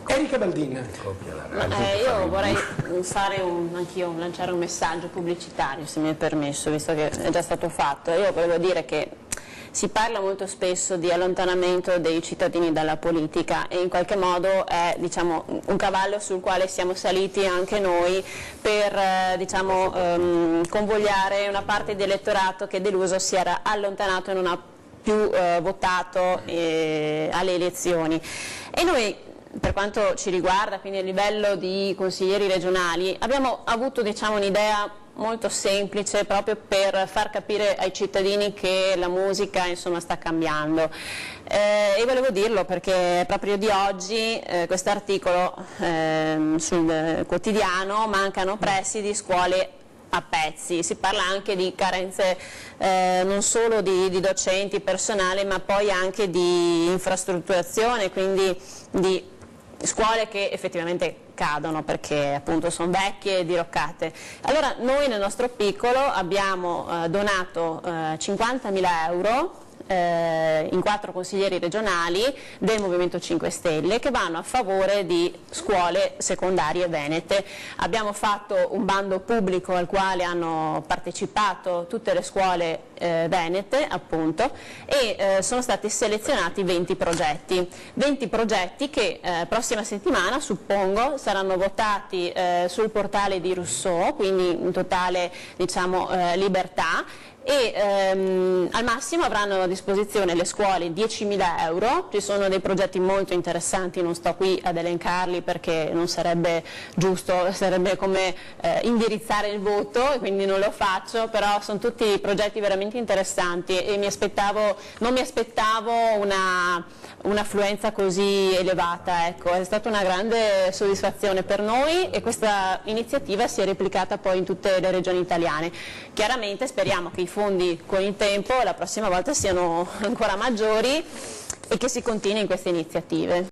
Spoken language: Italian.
Erika Baldin. Io vorrei anch'io lanciare un messaggio pubblicitario, se mi è permesso, visto che è già stato fatto. Io volevo dire che si parla molto spesso di allontanamento dei cittadini dalla politica e in qualche modo è, diciamo, un cavallo sul quale siamo saliti anche noi per convogliare una parte di elettorato che deluso si era allontanato e non ha più votato alle elezioni. E noi, per quanto ci riguarda, quindi a livello di consiglieri regionali, abbiamo avuto, diciamo, un'idea molto semplice proprio per far capire ai cittadini che la musica, insomma, sta cambiando. E volevo dirlo perché proprio di oggi quest'articolo sul quotidiano: mancano presidi, scuole a pezzi. Si parla anche di carenze non solo di docenti, personale, ma poi anche di infrastrutturazione, quindi di scuole che effettivamente cadono perché appunto sono vecchie e diroccate. Allora noi nel nostro piccolo abbiamo donato 50.000 euro in 4 consiglieri regionali del Movimento 5 Stelle che vanno a favore di scuole secondarie venete. Abbiamo fatto un bando pubblico al quale hanno partecipato tutte le scuole venete, appunto, e sono stati selezionati 20 progetti che prossima settimana, suppongo, saranno votati sul portale di Rousseau, quindi in totale, diciamo, libertà. E al massimo avranno a disposizione le scuole 10.000 euro, ci sono dei progetti molto interessanti, non sto qui ad elencarli perché non sarebbe giusto, sarebbe come indirizzare il voto e quindi non lo faccio, però sono tutti progetti veramente interessanti e non mi aspettavo un'affluenza così elevata, ecco. È stata una grande soddisfazione per noi e questa iniziativa si è replicata poi in tutte le regioni italiane. Chiaramente speriamo che i fondi con il tempo la prossima volta siano ancora maggiori e che si continui in queste iniziative.